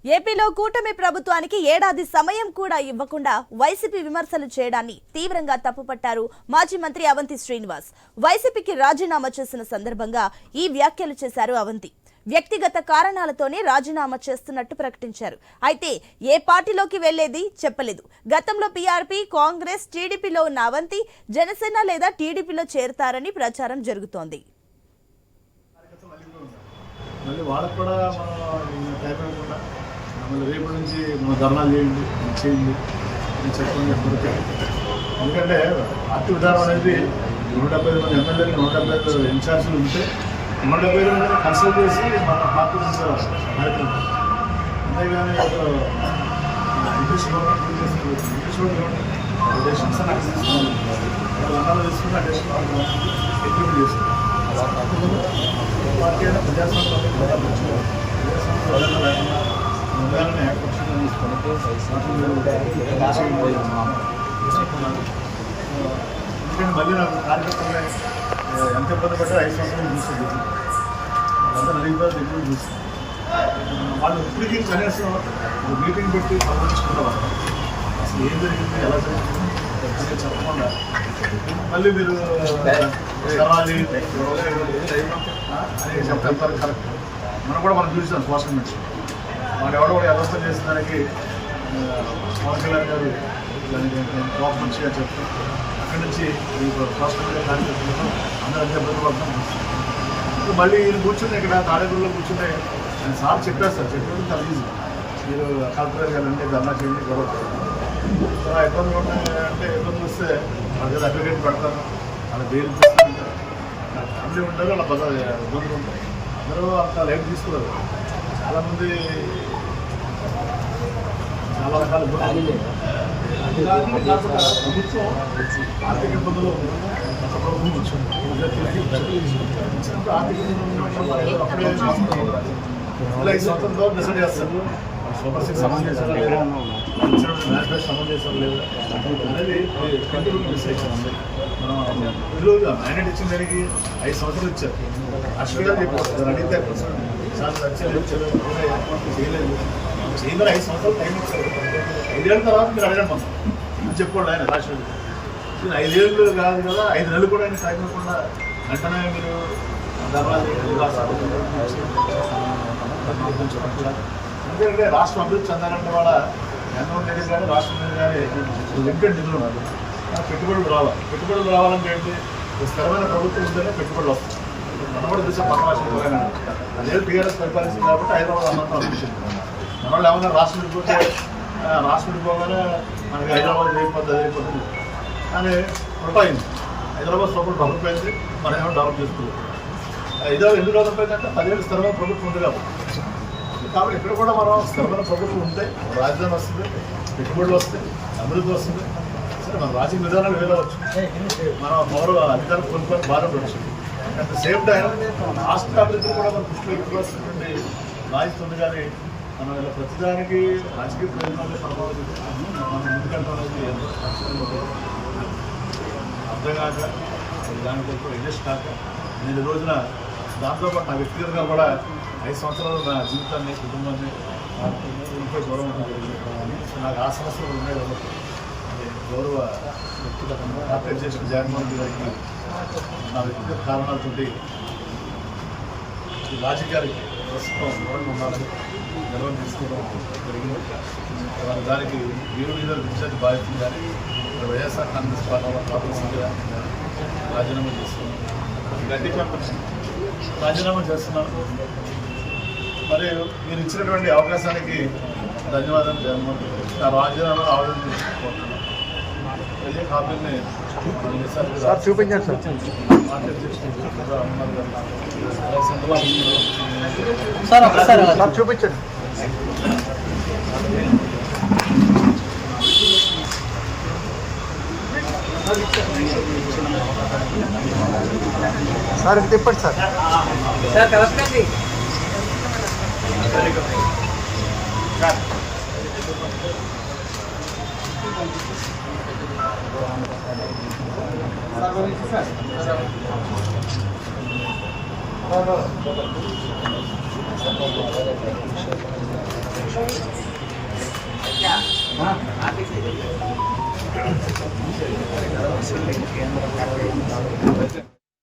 ఏపీలో కూటమి ప్రభుత్వానికి ఏడాది సమయం కూడా ఇవ్వకుండా వైసీపీ విమర్శలు చేయడాన్ని తీవ్రంగా తప్పుపట్టారు మాజీ మంత్రి అవంతి శ్రీనివాస్. వైసీపీకి రాజీనామా చేసిన సందర్భంగా ఈ వ్యాఖ్యలు చేశారు అవంతి. వ్యక్తిగత కారణాలతోనే రాజీనామా చేస్తున్నట్టు ప్రకటించారు. అయితే ఏ పార్టీలోకి వెళ్లేది చెప్పలేదు. గతంలో పీఆర్పీ, కాంగ్రెస్, టీడీపీలో ఉన్న అవంతి జనసేన లేదా టీడీపీలో చేరతారని ప్రచారం జరుగుతోంది. రేపు నుంచి మన ధర్నాలు చేయండి అని చెప్పండి. ఎందుకంటే పార్టీ విధానం అనేది 170 మంది ఎమ్మెల్యేలు, 170 ఇన్ఛార్జీలు ఉంటే 170 మందిని కన్సల్ట్ చేసి మన పార్టీ నుంచి కార్యక్రమం. అంతేగాని ఇంగ్లీష్ డెసిషన్స్ అని తీసుకున్నాను. లండన్లో తీసుకున్న డెసిషన్ ఇంప్లిమెంట్ చేస్తాను. పార్టీ అయినా ప్రజాస్వామ్యం ముందుగానే ఏర్పక్షంగా తీసుకొని ఎందుకంటే మళ్ళీ నాకు కార్యకర్తలే ఎంత ఇబ్బంది పడ్డా 5 సంవత్సరాలు చూస్తుంది. అంతా నడిగిపోయి దగ్గర చూస్తుంది. వాళ్ళు ఇప్పటికీ కనీసం మీటింగ్ పెట్టి సంబంధించుకుంటారు. అసలు ఏం జరిగింది, ఎలా జరిగింది చెప్పకుండా మళ్ళీ మీరు చదవాలి అని చెప్తారు. కరెక్ట్. మనం చూసాం సోషల్ మీడియా. మన ఎవడో కూడా వ్యవస్థ చేసిన దానికి పవన్ కళ్యాణ్ గారు దానికి కోపం మంచిగా చెప్తాం. అక్కడి నుంచి సోషల్ మీడియా కార్యక్రమంలో అందరూ అంతే బయటపడతాం. ఇప్పుడు మళ్ళీ ఈయన కూర్చుని ఇక్కడ తాడేపల్లిలో కూర్చుంటే ఆయన సార్ చెప్పేస్తారు. చెప్పేది చాలా ఈజీ. మీరు కలెక్టర్ గారు అంటే ధర్నా చేయండి, గొడవ ఇబ్బందులు ఉంటాయంటే ఇబ్బందులు వస్తే వాళ్ళ దగ్గర అడ్వకేట్ పెడతారు, వాళ్ళ బెయిల్ తీసుకుంటారు, అన్నీ ఉంటారు, వాళ్ళ ఇబ్బందులు ఉంటాయి. అందరూ అంత లైఫ్ తీసుకోలేదు. చాలామంది చాలా రకాల ఇబ్బందులు. ప్రభుత్వం ఆర్థిక ఇబ్బందులు ప్రభుత్వం వచ్చింది. ఆర్థిక ఇబ్బందులు అప్పుడే 5 సంవత్సరంలో డిసైడ్ చేస్తారు. సూపర్ 6 అమలు చేశారా లేదా, మ్యాచ్ బ్యాచ్ అమలు చేశారా లేదా అనేది డిసైడ్ చేయాలి. ఈరోజు మ్యాండేట్ ఇచ్చిన దానికి 5 సంవత్సరాలు ఇచ్చారు. అశ్విగా చెప్పారు అడిగితే చాలా చేయలేదు, చేయలేదు 5 సంవత్సరాలు టైం ఇచ్చారు. 5 ఏళ్ళ తర్వాత మీరు అడగండి మనం అని చెప్పుకోండి. ఆయన రాష్ట్రం 5 ఏళ్ళు కాదు కదా, 5 నెలలు కూడా ఆయన సాగిపోకుండా వెంటనే మీరు ఎందుకంటే రాష్ట్రం అభివృద్ధి చెందాలంటే వాళ్ళ జగన్మోహన్ రెడ్డి కానీ రాష్ట్రం మీద కానీ లిమిటెడ్ నిధులు ఉన్నారు. పెట్టుబడులు రావాలి. పెట్టుబడులు రావాలంటే ఏంటి, స్థిరమైన ప్రభుత్వం ఉంటేనే పెట్టుబడులు వస్తాయి. మనవాడు చూసే పక్క రాష్ట్రం అదే టీఆర్ఎస్ పరిపాలించింది కాబట్టి హైదరాబాద్ అన్నంత అభివృద్ధి. మన వాళ్ళు ఏమన్నా రాష్ట్రం విడిపోతే రాష్ట్రం విడిపోగానే మనకి హైదరాబాద్ అయిపోతుంది కానీ ఉల్టాయింది. హైదరాబాద్ సోపలు డెవలప్ అయింది, మనం ఏమో డెవలప్ చేసుకోలేదు. హైదరాబాద్ ఎందుకు డెవలప్ అయిందంటే 10 ఏళ్ళు స్థిరమైన ప్రభుత్వం ఉంది కాబట్టి ఇక్కడ కూడా మనం స్థిరమైన ప్రభుత్వం ఉంటే రాజధాని వస్తుంది, పెట్టుబడులు వస్తాయి, అభివృద్ధి వస్తుంది. సరే మన రాజకీయ విధానాలు వేరవచ్చు, మనం పౌర అధికారం కొనుక్కొని బాగా వచ్చు. అట్ ద సేమ్ టైం రాష్ట్ర అభివృద్ధి కూడా మనం దృష్టిలో పెట్టుకోవాల్సినటువంటి బాధ్యత ఉంది. కానీ మనం ఇలా ప్రతిదానికి రాజకీయ ప్రయోజనాలు ప్రభావితం మనం ముందుకెళ్ళడం అనేది అర్థం కాక దానితో ఇంట్రెస్ట్ కాక నేను రోజున దాంతోపాటు నా వ్యక్తిగతంగా కూడా 5 సంవత్సరాలు నా జీవితాన్ని, కుటుంబాన్ని ఇంట్లో గౌరవం నాకు ఆ సమస్యలు ఉన్నాయి కాబట్టి గౌరవ వ్యక్తిగతంగా అప్లై చేసిన జగన్మోహన్ రెడ్డి గారికి నా వ్యక్తిగత కారణాలతో ఈ రాజకీయాలకి ప్రస్తుతం దూరంగా ఉండాలని నిర్వహణ తీసుకోవడం జరిగింది. దానికి వీరు ఇన్ఛార్జ్ బాధ్యత కానీ వైఎస్ఆర్ కాంగ్రెస్ పార్టీ రాజీనామా చేస్తున్నాను. గట్టిగా రాజీనామా చేస్తున్నాను. మరియు మీరు ఇచ్చినటువంటి అవకాశానికి ధన్యవాదాలు జగన్మోహన్ రెడ్డి. నా రాజీనామా ఆవేదన తీసుకుంటున్నాను. వెళ్ళే కాపీని చూపించండి సార్, చూపించండి సార్. ఇది తిప్పండి సార్. కరెక్ట్ అండి. ఆఫీస్